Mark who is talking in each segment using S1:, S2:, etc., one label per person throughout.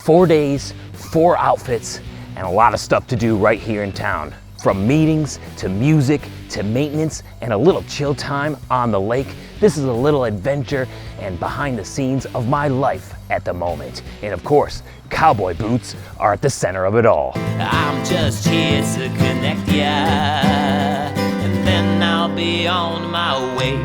S1: 4 days, 4 outfits, and a lot of stuff to do right here in town. From meetings, to music, to maintenance, and a little chill time on the lake. This is a little adventure and behind the scenes of my life at the moment. And of course, cowboy boots are at the center of it all.
S2: I'm just here to connect ya, and then I'll be on my way.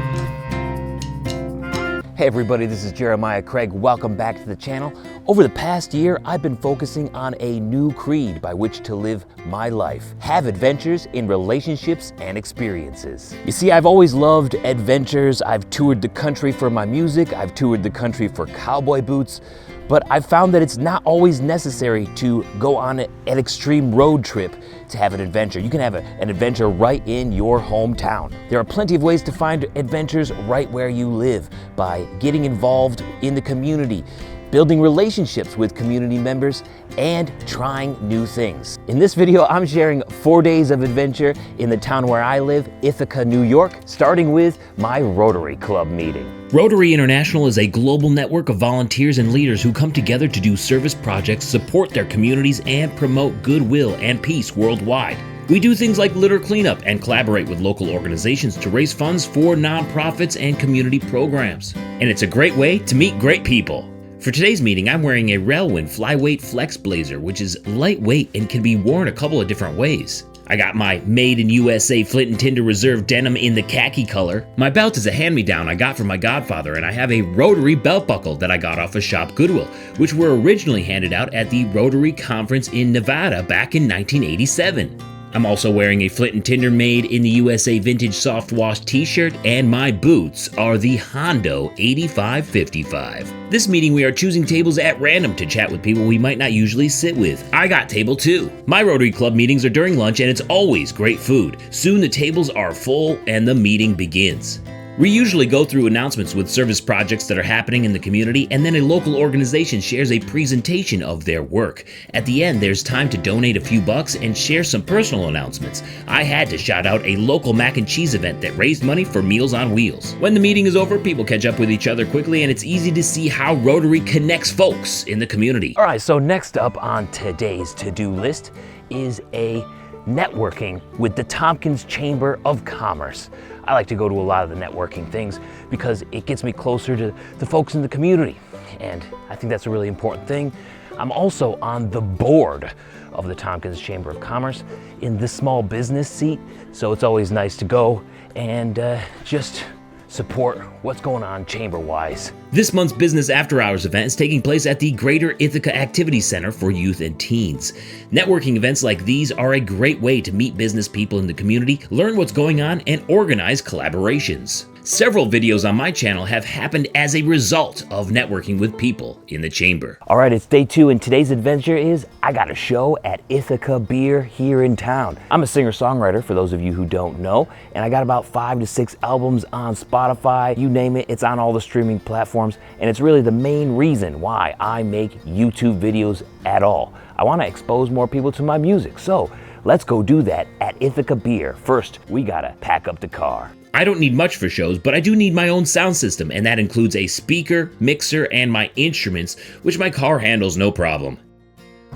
S1: Hey everybody, this is Jeremiah Craig. Welcome back to the channel. Over the past year, I've been focusing on a new creed by which to live my life. Have adventures in relationships and experiences. You see, I've always loved adventures. I've toured the country for my music. I've toured the country for cowboy boots. But I've found that it's not always necessary to go on an extreme road trip to have an adventure. You can have an adventure right in your hometown. There are plenty of ways to find adventures right where you live by getting involved in the community, building relationships with community members, and trying new things. In this video, I'm sharing 4 days of adventure in the town where I live, Ithaca, New York, starting with my Rotary Club meeting.
S3: Rotary International is a global network of volunteers and leaders who come together to do service projects, support their communities, and promote goodwill and peace worldwide. We do things like litter cleanup and collaborate with local organizations to raise funds for nonprofits and community programs. And it's a great way to meet great people. For today's meeting, I'm wearing a Railwind Flyweight Flex Blazer, which is lightweight and can be worn a couple of different ways. I got my Made in USA Flint & Tinder Reserve denim in the khaki color. My belt is a hand-me-down I got from my godfather, and I have a Rotary belt buckle that I got off of Shop Goodwill, which were originally handed out at the Rotary Conference in Nevada back in 1987. I'm also wearing a Flint & Tinder Made in the USA Vintage Soft Wash t-shirt, and my boots are the Hondo 8555. This meeting we are choosing tables at random to chat with people we might not usually sit with. I got table 2. My Rotary Club meetings are during lunch and it's always great food. Soon the tables are full and the meeting begins. We usually go through announcements with service projects that are happening in the community, and then a local organization shares a presentation of their work. At the end, there's time to donate a few bucks and share some personal announcements. I had to shout out a local mac and cheese event that raised money for Meals on Wheels. When the meeting is over, people catch up with each other quickly, and it's easy to see how Rotary connects folks in the community.
S1: All right, so next up on today's to-do list is a networking with the Tompkins Chamber of Commerce. I like to go to a lot of the networking things because it gets me closer to the folks in the community, and I think that's a really important thing. I'm also on the board of the Tompkins Chamber of Commerce in the small business seat, so it's always nice to go and just support what's going on chamber-wise.
S3: This month's Business After Hours event is taking place at the Greater Ithaca Activity Center for Youth and Teens. Networking events like these are a great way to meet business people in the community, learn what's going on, and organize collaborations. Several videos on my channel have happened as a result of networking with people in the chamber.
S1: All right, it's day 2, and today's adventure is I got a show at Ithaca Beer here in town. I'm a singer-songwriter, for those of you who don't know, and I got about 5 to 6 albums on Spotify. You name it, it's on all the streaming platforms, and it's really the main reason why I make YouTube videos at all. I want to expose more people to my music, so let's go do that at Ithaca Beer. First, we gotta pack up the car.
S3: I don't need much for shows, but I do need my own sound system, and that includes a speaker, mixer, and my instruments, which my car handles no problem.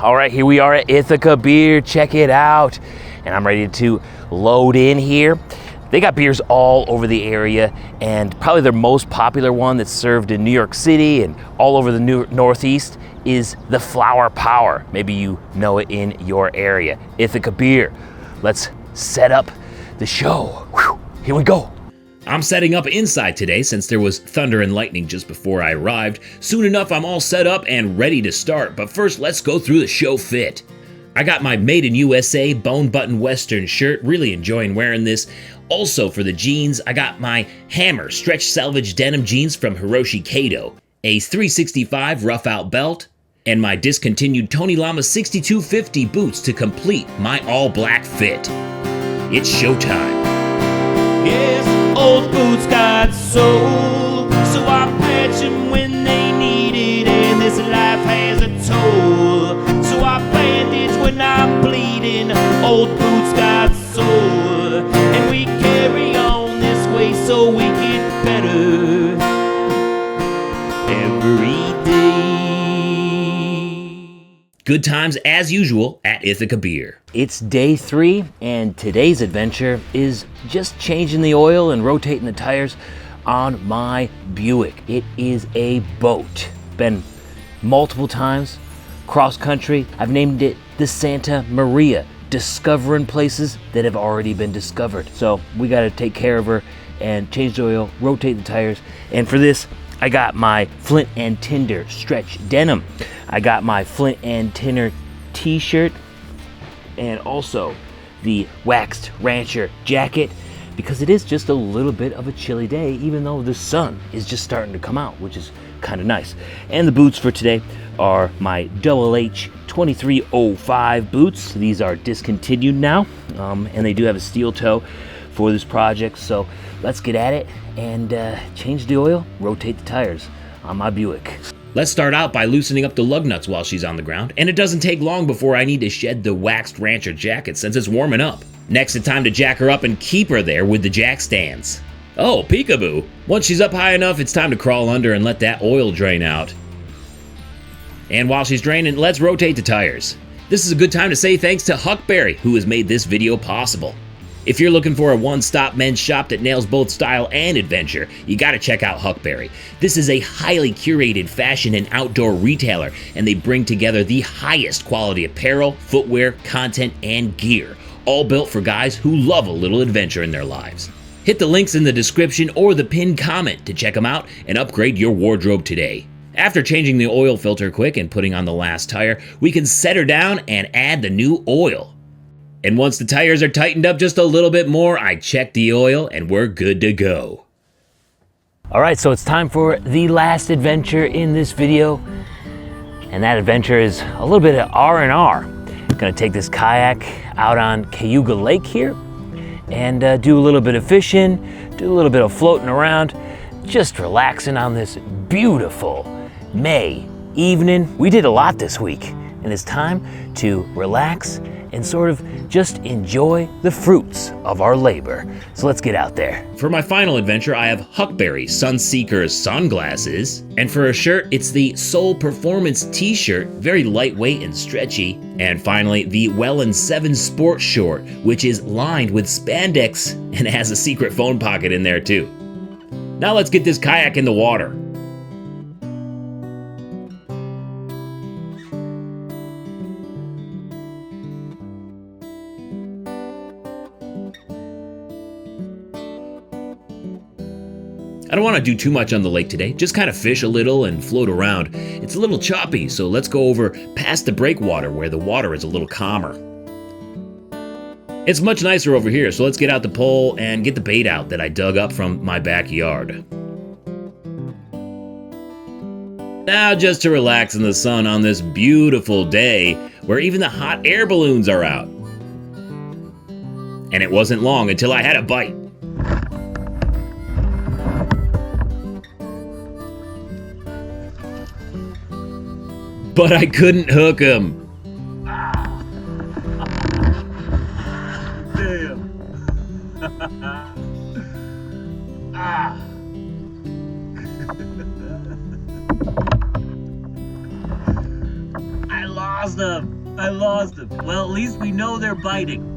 S1: All right, here we are at Ithaca Beer. Check it out. And I'm ready to load in here. They got beers all over the area, and probably their most popular one that's served in New York City and all over the Northeast is the Flower Power. Maybe you know it in your area. Ithaca Beer. Let's set up the show. Whew. Here we go.
S3: I'm setting up inside today since there was thunder and lightning just before I arrived. Soon enough, I'm all set up and ready to start, but first let's go through the show fit. I got my Made in USA bone button Western shirt, really enjoying wearing this. Also for the jeans, I got my Hammer stretch selvage denim jeans from Hiroshi Kato, a 365 rough out belt, and my discontinued Tony Lama 6250 boots to complete my all black fit. It's showtime.
S2: Yes, old boots got soul, so I patch them when they need it, and this life has a toll, so I bandage when I'm bleeding. Old boots got soul, and we carry on this way so we get better every day.
S3: Good times as usual at Ithaca Beer.
S1: It's day 3, and today's adventure is just changing the oil and rotating the tires on my Buick. It is a boat. Been multiple times, cross country. I've named it the Santa Maria, discovering places that have already been discovered. So we got to take care of her and change the oil, rotate the tires. And for this, I got my Flint and Tinder stretch denim. I got my Flint and Tinder t-shirt, and also the waxed rancher jacket, because it is just a little bit of a chilly day, even though the sun is just starting to come out, which is kind of nice. And the boots for today are my Double H 2305 boots. These are discontinued now, and they do have a steel toe for this project. So let's get at it and change the oil, rotate the tires on my Buick.
S3: Let's start out by loosening up the lug nuts while she's on the ground, and it doesn't take long before I need to shed the waxed rancher jacket since it's warming up. Next, it's time to jack her up and keep her there with the jack stands. Oh, peekaboo! Once she's up high enough, it's time to crawl under and let that oil drain out. And while she's draining, let's rotate the tires. This is a good time to say thanks to Huckberry, who has made this video possible. If you're looking for a one-stop men's shop that nails both style and adventure, you gotta check out Huckberry. This is a highly curated fashion and outdoor retailer, and they bring together the highest quality apparel, footwear, content, and gear, all built for guys who love a little adventure in their lives. Hit the links in the description or the pinned comment to check them out and upgrade your wardrobe today. After changing the oil filter quick and putting on the last tire, we can set her down and add the new oil. And once the tires are tightened up just a little bit more, I check the oil and we're good to go.
S1: All right, so it's time for the last adventure in this video. And that adventure is a little bit of R&R. Gonna take this kayak out on Cayuga Lake here and do a little bit of fishing, do a little bit of floating around, just relaxing on this beautiful May evening. We did a lot this week, and it's time to relax and sort of just enjoy the fruits of our labor. So let's get out there.
S3: For my final adventure, I have Huckberry Sunseeker sunglasses. And for a shirt, it's the Soul Performance t-shirt, very lightweight and stretchy. And finally, the Wellen 7 Sport short, which is lined with spandex and has a secret phone pocket in there too. Now let's get this kayak in the water. I don't want to do too much on the lake today, just kind of fish a little and float around. It's a little choppy, so let's go over past the breakwater where the water is a little calmer. It's much nicer over here, so let's get out the pole and get the bait out that I dug up from my backyard. Now just to relax in the sun on this beautiful day where even the hot air balloons are out. And it wasn't long until I had a bite. But I couldn't hook him.
S2: Damn. I lost him. Well, at least we know they're biting.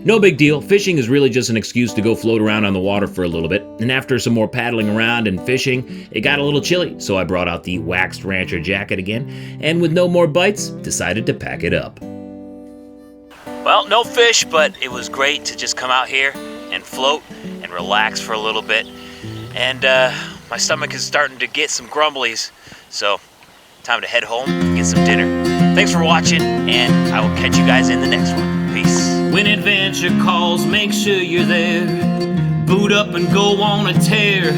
S3: No big deal. Fishing is really just an excuse to go float around on the water for a little bit. And after some more paddling around and fishing, it got a little chilly, so I brought out the waxed rancher jacket again, and with no more bites, decided to pack it up.
S1: Well, no fish, but it was great to just come out here and float and relax for a little bit. And my stomach is starting to get some grumblies, so time to head home and get some dinner. Thanks for watching, and I will catch you guys in the next one. Peace.
S2: When adventure calls, make sure you're there. Boot up and go on a tear.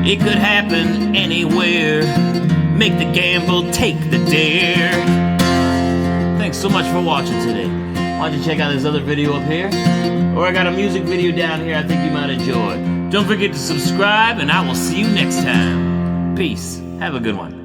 S2: It could happen anywhere. Make the gamble, take the dare. Thanks so much for watching today. Why don't you check out this other video up here? Or I got a music video down here I think you might enjoy. Don't forget to subscribe, and I will see you next time. Peace. Have a good one.